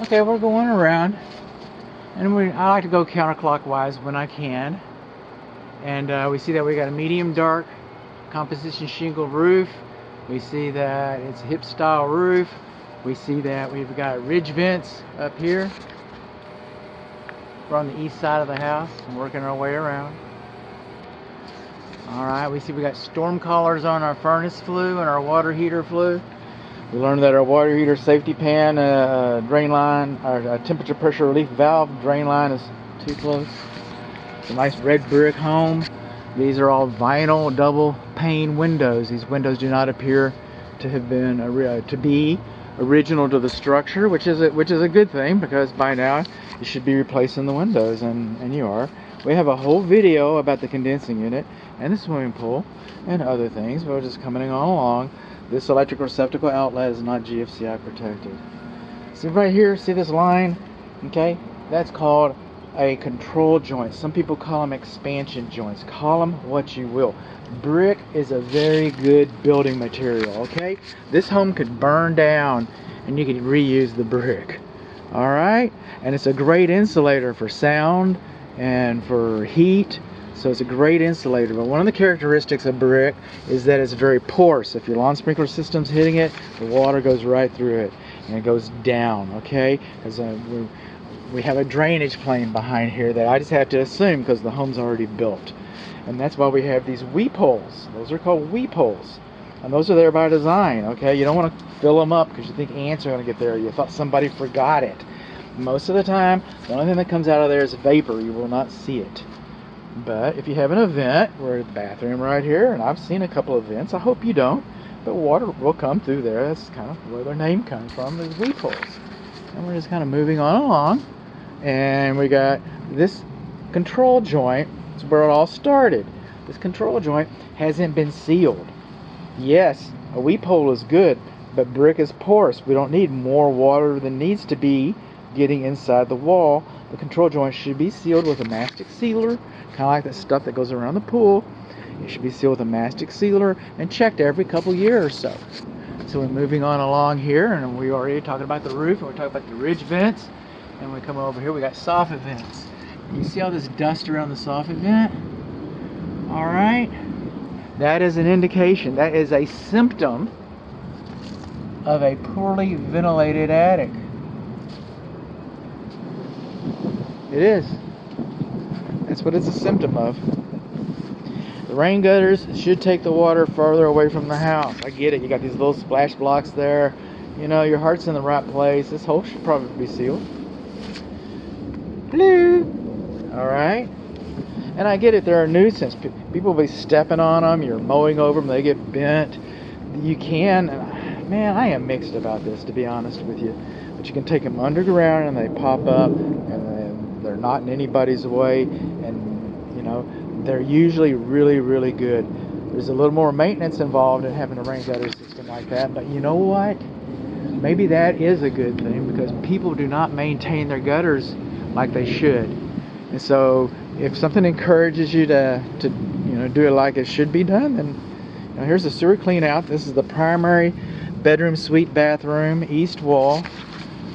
Okay, we're going around, and I like to go counterclockwise when I can. And we see that we got a medium dark composition shingle roof. We see that it's a hip style roof. We see that we've got ridge vents up here. We're on the east side of the house and working our way around. Alright, we see we got storm collars on our furnace flue and our water heater flue. We learned that our water heater safety pan, drain line, our temperature pressure relief valve drain line is too close. It's a nice red brick home. These are all vinyl double pane windows. These windows do not appear to have been to be original to the structure, which is a good thing, because by now you should be replacing the windows, and you are. We have a whole video about the condensing unit and the swimming pool and other things, but we're just coming on along. This electric receptacle outlet is not GFCI protected. See right here, see this line? Okay, that's called a control joint. Some people call them expansion joints. Call them what you will. Brick is a very good building material, okay? This home could burn down and you could reuse the brick. Alright? And it's a great insulator for sound and for heat. So it's a great insulator. But one of the characteristics of brick is that it's very porous. If your lawn sprinkler system's hitting it, the water goes right through it and it goes down, okay? Because we have a drainage plane behind here that I just have to assume because the home's already built. And that's why we have these weep holes. Those are called weep holes. And those are there by design, okay? You don't want to fill them up because you think ants are going to get there. You thought somebody forgot it. Most of the time, the only thing that comes out of there is vapor. You will not see it. But if you have an event, we're at the bathroom right here, and I've seen a couple of vents. I hope you don't. But water will come through there. That's kind of where their name comes from, is weep holes. And we're just kind of moving on along. And we got this control joint. That's where it all started. This control joint hasn't been sealed. Yes, a weep hole is good, but brick is porous. We don't need more water than needs to be getting inside the wall. The control joint should be sealed with a mastic sealer, kind of like the stuff that goes around the pool. It should be sealed with a mastic sealer and checked every couple years or so. So we're moving on along here, and we already talking about the roof, and we're talking about the ridge vents. And we come over here, we got soffit vents. You see all this dust around the soffit vent? Alright. That is an indication, that is a symptom of a poorly ventilated attic. It is. That's what it's a symptom of. The rain gutters should take the water farther away from the house. I get it, you got these little splash blocks there. You know, your heart's in the right place. This hole should probably be sealed. Hello. Alright. And I get it, they're a nuisance. People will be stepping on them, you're mowing over them, they get bent. You can, man, I am mixed about this, to be honest with you. But you can take them underground and they pop up, and they're not in anybody's way, and you know, they're usually really, really good. There's a little more maintenance involved in having a rain gutter system like that, but you know what? Maybe that is a good thing, because people do not maintain their gutters like they should. And so if something encourages you to do it like it should be done, then here's the sewer clean out. This is the primary bedroom suite bathroom east wall.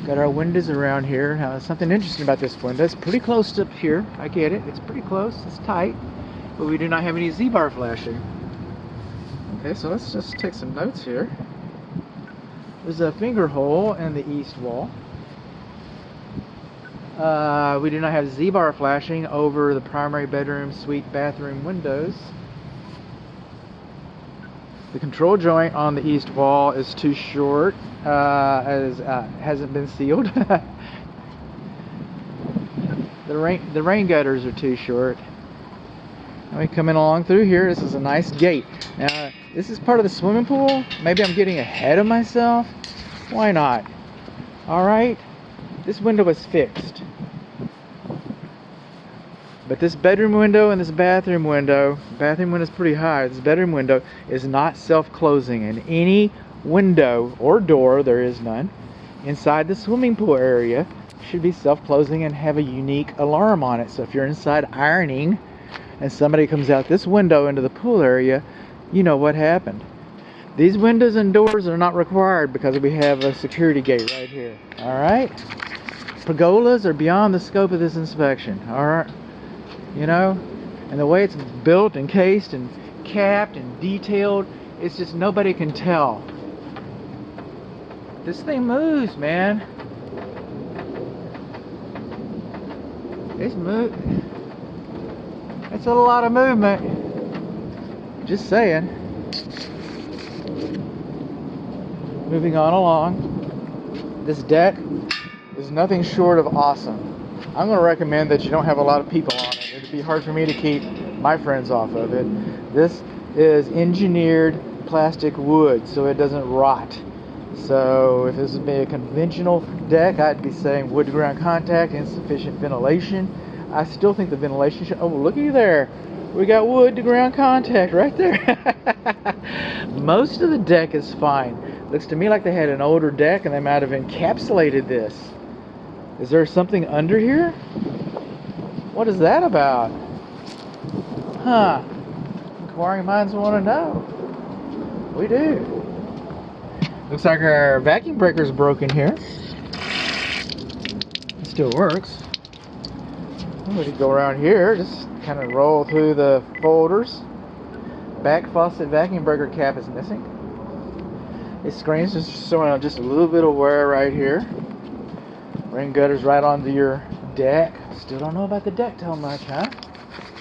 Got our windows around here. Now, something interesting about this window, it's pretty close up here. I get it, it's pretty close, it's tight, but we do not have any Z-bar flashing. Okay, so let's just take some notes here. There's a finger hole in the east wall. We do not have Z-bar flashing over the primary bedroom suite bathroom windows. The control joint on the east wall is too short, as hasn't been sealed. The rain gutters are too short. And we come in along through here. This is a nice gate. Now, this is part of the swimming pool. Maybe I'm getting ahead of myself. Why not? Alright, this window is fixed. But this bedroom window and this bathroom window is pretty high. This bedroom window is not self-closing, and any window or door, there is none, inside the swimming pool area should be self-closing and have a unique alarm on it. So if you're inside ironing and somebody comes out this window into the pool area, you know what happened. These windows and doors are not required because we have a security gate right here. Alright? Pergolas are beyond the scope of this inspection. Alright? You know? And the way it's built and cased and capped and detailed, it's just nobody can tell. This thing moves, man. It's It's a lot of movement. Just saying. Moving on along. This deck is nothing short of awesome. I'm going to recommend that you don't have a lot of people on it. It'd be hard for me to keep my friends off of it. This is engineered plastic wood, so it doesn't rot. So if this would be a conventional deck, I'd be saying wood to ground contact, insufficient ventilation. I still think the ventilation should... Oh, looky there. We got wood to ground contact right there. Most of the deck is fine. Looks to me like they had an older deck and they might have encapsulated this. Is there something under here? What is that about? Huh. Inquiring minds want to know. We do. Looks like our vacuum breaker is broken here. It still works. We could go around here, just kind of roll through the folders. Back faucet vacuum breaker cap is missing. This screen's just showing just a little bit of wear right here. Rain gutters right onto your deck. Still don't know about the deck so much, huh?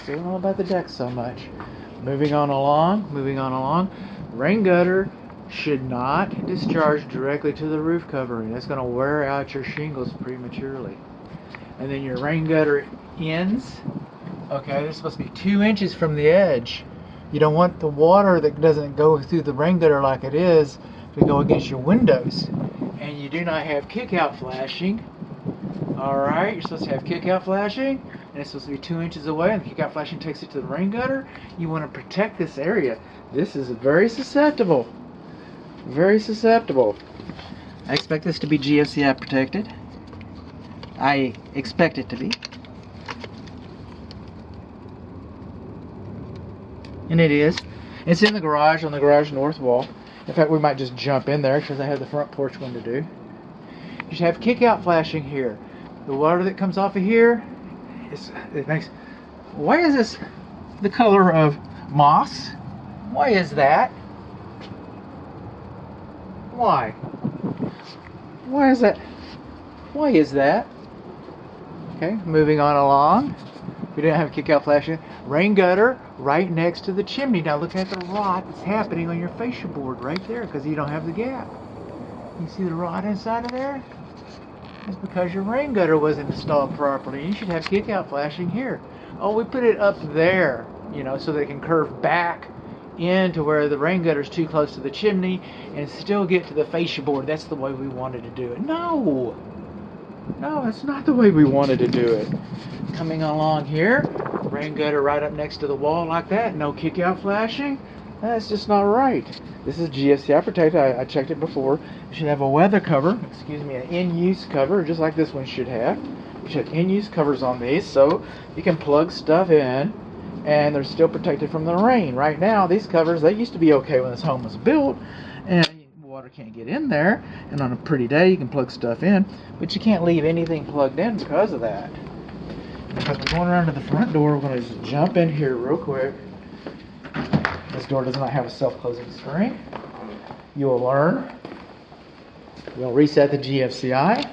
Still don't know about the deck so much. Moving on along. Rain gutter should not discharge directly to the roof covering. That's going to wear out your shingles prematurely. And then your rain gutter ends. Okay, they're supposed to be 2 inches from the edge. You don't want the water that doesn't go through the rain gutter like it is to go against your windows. And you do not have kick-out flashing. Alright, you're supposed to have kick-out flashing, and it's supposed to be 2 inches away, and the kick-out flashing takes it to the rain gutter. You want to protect this area. This is very susceptible. Very susceptible. I expect this to be GFCI protected. I expect it to be. And it is. It's in the garage, on the garage north wall. In fact, we might just jump in there because I have the front porch one to do. You should have kick-out flashing here. The water that comes off of here, it makes... Why is this the color of moss? Why is that? Why? Why is that? Why is that? Okay, moving on along. We didn't have kick-out flashing. Rain gutter right next to the chimney. Now look at the rot that's happening on your fascia board right there because you don't have the gap. You see the rot inside of there? It's because your rain gutter wasn't installed properly. You should have kick-out flashing here. Oh, we put it up there, you know, so they can curve back into where the rain gutter's too close to the chimney and still get to the fascia board. That's the way we wanted to do it. No, that's not the way we wanted to do it. Coming along here, rain gutter right up next to the wall like that. No kick-out flashing. That's just not right. This is GFCI protected. I checked it before. You should have a weather cover, an in-use cover, just like this one should have. You should have in-use covers on these so you can plug stuff in and they're still protected from the rain. Right now, these covers, they used to be okay when this home was built and water can't get in there, and on a pretty day you can plug stuff in, but you can't leave anything plugged in because of that. Because we're going around to the front door, we're going to just jump in here real quick. This door does not have a self-closing screen. You will learn. We'll reset the GFCI.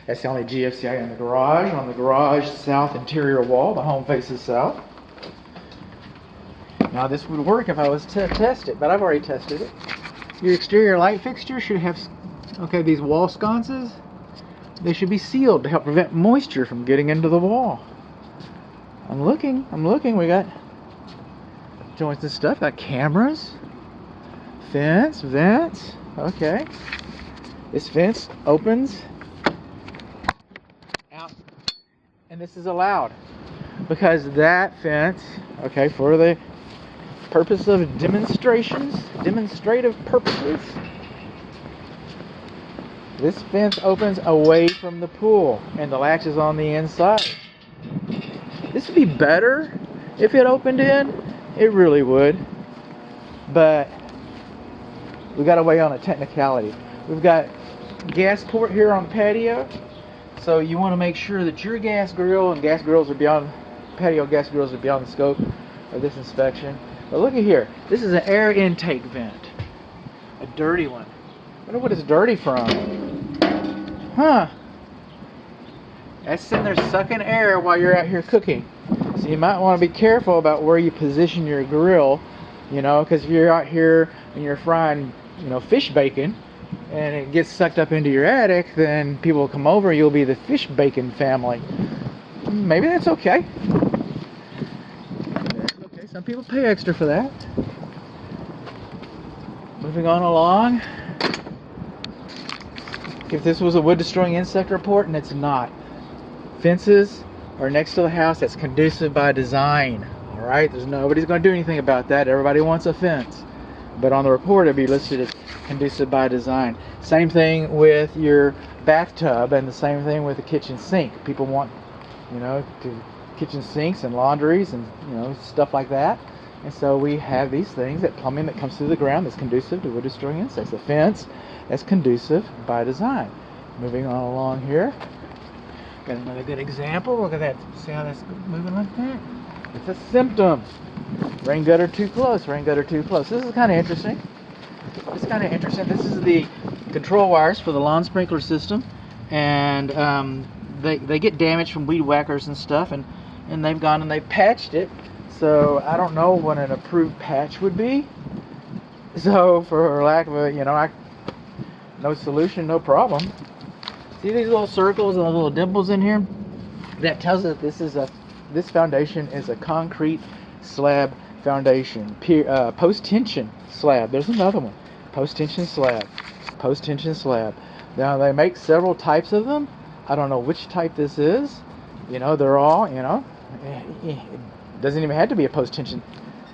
That's the only GFCI in the garage. On the garage south interior wall, the home faces south. Now this would work if I was to test it, but I've already tested it. Your exterior light fixture should have, these wall sconces, they should be sealed to help prevent moisture from getting into the wall. I'm looking, we got joints and stuff, got cameras, fence, vents, okay. This fence opens out, and this is allowed because that fence, for the purpose of demonstrative purposes, this fence opens away from the pool and the latch is on the inside. This would be better if it opened in, it really would, but we got away on a technicality. We've got gas port here on the patio. So you want to make sure that your gas grill and gas grills are beyond, patio gas grills are beyond the scope of this inspection. But look at here. This is an air intake vent. A dirty one. I wonder what it's dirty from. Huh. That's sitting there sucking air while you're out here cooking. So you might want to be careful about where you position your grill, you know, because if you're out here and you're frying, you know, fish bacon, and it gets sucked up into your attic, then people will come over, you'll be the fish bacon family. Maybe that's okay. That's okay. Some people pay extra for that. Moving on along. If this was a wood destroying insect report, and it's not. Fences are next to the house. That's conducive by design. Alright, there's nobody's going to do anything about that. Everybody wants a fence. But on the report it'd be listed as conducive by design. Same thing with your bathtub, and the same thing with the kitchen sink. People want, you know, kitchen sinks and laundries and, you know, stuff like that. And so we have these things, that plumbing that comes through the ground that's conducive to wood destroying insects. The fence that's conducive by design. Moving on along here. Got another good example. Look at that. See how that's moving like that? It's a symptom. Rain gutter too close, rain gutter too close. This is kind of interesting. This is the control wires for the lawn sprinkler system, and they get damaged from weed whackers and stuff, and they've gone and they've patched it. So I don't know what an approved patch would be. So for lack of a, you know, no solution, no problem. See these little circles and the little dimples in here? That tells us that this foundation is a concrete slab foundation, post-tension slab. There's another one, post-tension slab, post-tension slab. Now they make several types of them. I don't know which type this is. You know, they're all, you know, it doesn't even have to be a post-tension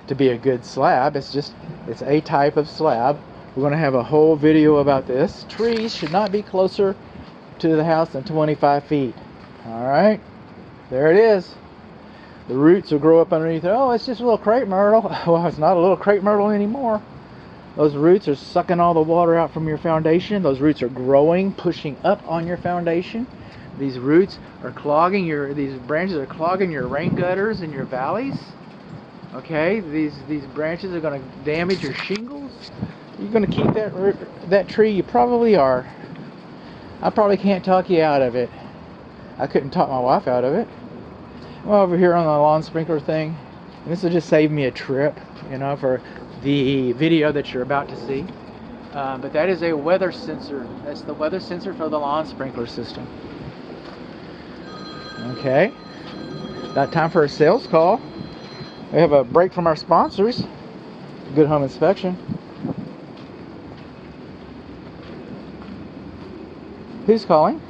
to be a good slab. It's a type of slab. We're going to have a whole video about this. Trees should not be closer to the house than 25 feet. All right, there it is. The roots will grow up underneath it. Oh, it's just a little crepe myrtle. Well, it's not a little crepe myrtle anymore. Those roots are sucking all the water out from your foundation. Those roots are growing, pushing up on your foundation. These roots are clogging these branches are clogging your rain gutters and your valleys. Okay, these branches are going to damage your shingles. You're going to keep that tree? You probably are. I probably can't talk you out of it. I couldn't talk my wife out of it. Well, over here on the lawn sprinkler thing, and this will just save me a trip, you know, for the video that you're about to see. But that is a weather sensor. That's the weather sensor for the lawn sprinkler system. Okay, about time for a sales call. We have a break from our sponsors. Good Home Inspection. Who's calling?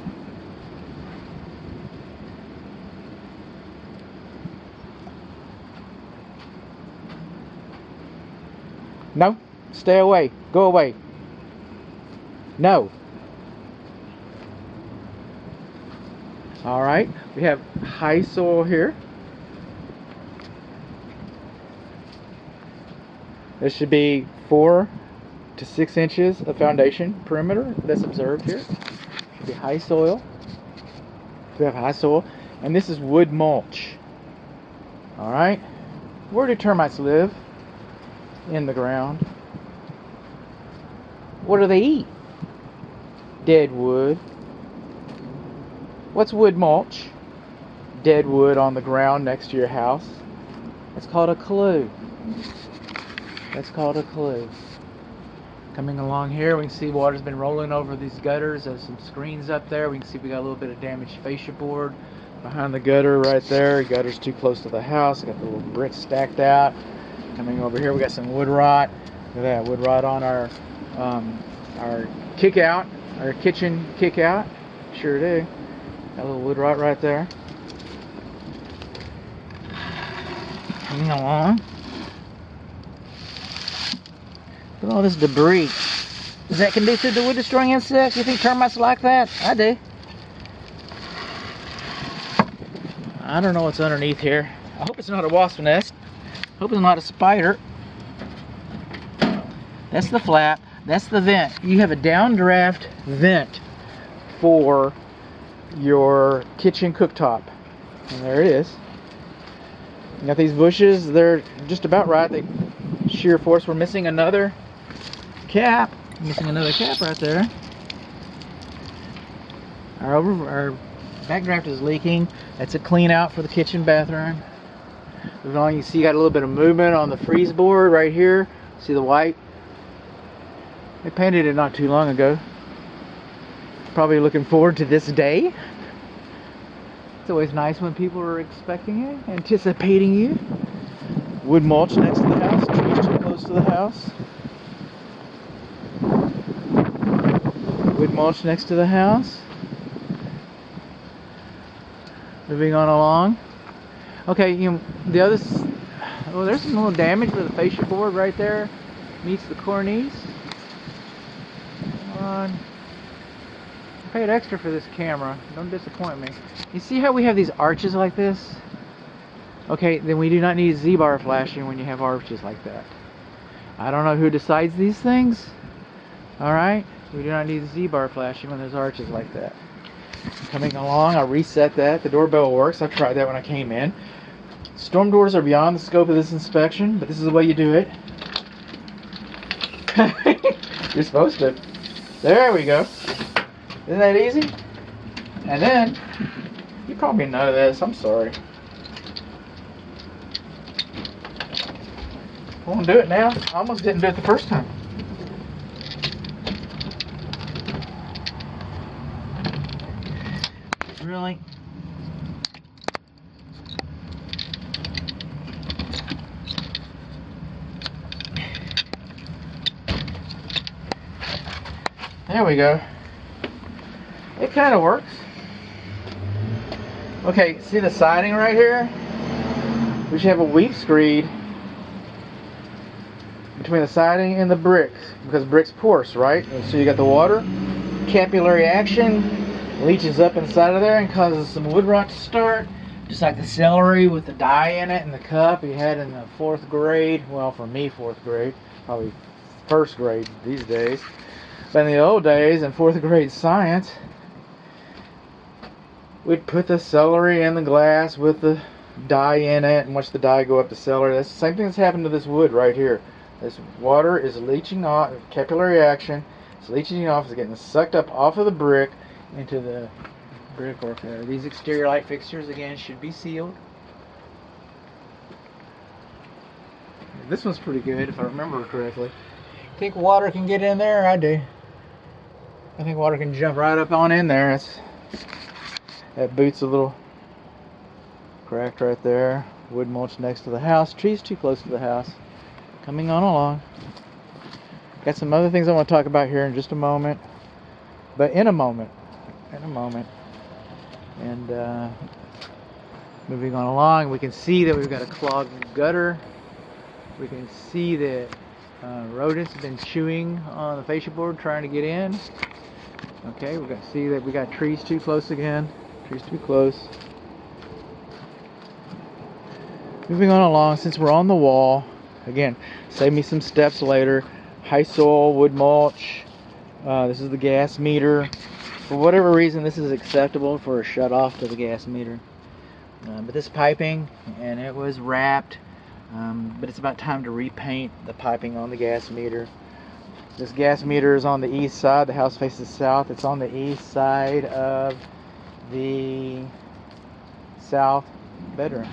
No, stay away. Go away. No. All right, we have high soil here. There should be 4 to 6 inches of foundation perimeter that's observed here. Should be high soil. We have high soil, and this is wood mulch. All right, where do termites live? In the ground. What do they eat? Dead wood. What's wood mulch? Dead wood on the ground next to your house. That's called a clue. That's called a clue. Coming along here, we can see water's been rolling over these gutters. There's some screens up there. We can see we got a little bit of damaged fascia board behind the gutter right there. The gutter's too close to the house. Got the little bricks stacked out. Coming over here, we got some wood rot. Look at that, wood rot on our kick out, our kitchen kick out. Sure do. Got a little wood rot right there. Coming along. Look at all this debris. Is that conducive to wood destroying insects? You think termites like that? I do. I don't know what's underneath here. I hope it's not a wasp nest. Hope it's not a spider. That's the flap. That's the vent. You have a downdraft vent for your kitchen cooktop. And there it is. You got these bushes, they're just about right. They shear force. We're missing another cap. Missing another cap right there. Our backdraft is leaking. That's a clean out for the kitchen bathroom. Moving on, you see you got a little bit of movement on the freeze board right here. See the white? They painted it not too long ago. Probably looking forward to this day. It's always nice when people are expecting you, anticipating you. Wood mulch next to the house, trees too close to the house. Wood mulch next to the house. Moving on along. Okay, the other, oh, there's some little damage with the fascia board right there. Meets the cornice. Come on. I paid extra for this camera. Don't disappoint me. You see how we have these arches like this? Okay, then we do not need Z-bar flashing when you have arches like that. I don't know who decides these things. Alright? We do not need Z-bar flashing when there's arches like that. Coming along, I'll reset that. The doorbell works. I tried that when I came in. Storm doors are beyond the scope of this inspection, but this is the way you do it. You're supposed to. There we go. Isn't that easy? And then, you probably know this. I'm sorry. I won't do it now. I almost didn't do it the first time. Really? There we go. It kind of works. Okay, see the siding right here? We should have a weep screed between the siding and the bricks, because bricks porous, right? And so you got the water, capillary action, leaches up inside of there and causes some wood rot to start, just like the celery with the dye in it and the cup you had in the 4th grade. Well, for me, 4th grade, probably 1st grade these days. But in the old days, in 4th grade science, we'd put the celery in the glass with the dye in it and watch the dye go up the celery. That's the same thing that's happened to this wood right here. This water is leaching off, capillary action. It's leaching off, it's getting sucked up off of the brick into the brick work there. These exterior light fixtures, again, should be sealed. This one's pretty good, if I remember correctly. Think water can get in there? I do. I think water can jump right up on in there. That boot's a little cracked right there. Wood mulch next to the house. Trees too close to the house. Coming on along. Got some other things I want to talk about here in just a moment. But in a moment. And moving on along, we can see that we've got a clogged gutter. We can see that rodents have been chewing on the fascia board trying to get in. Okay, we got to see that we got trees too close again. Trees too close. Moving on along, since we're on the wall, again, save me some steps later. High soil, wood mulch. This is the gas meter. For whatever reason, this is acceptable for a shut off to the gas meter. But this piping, and it was wrapped, but it's about time to repaint the piping on the gas meter. This gas meter is on the east side. The house faces south. It's on the east side of the south bedroom.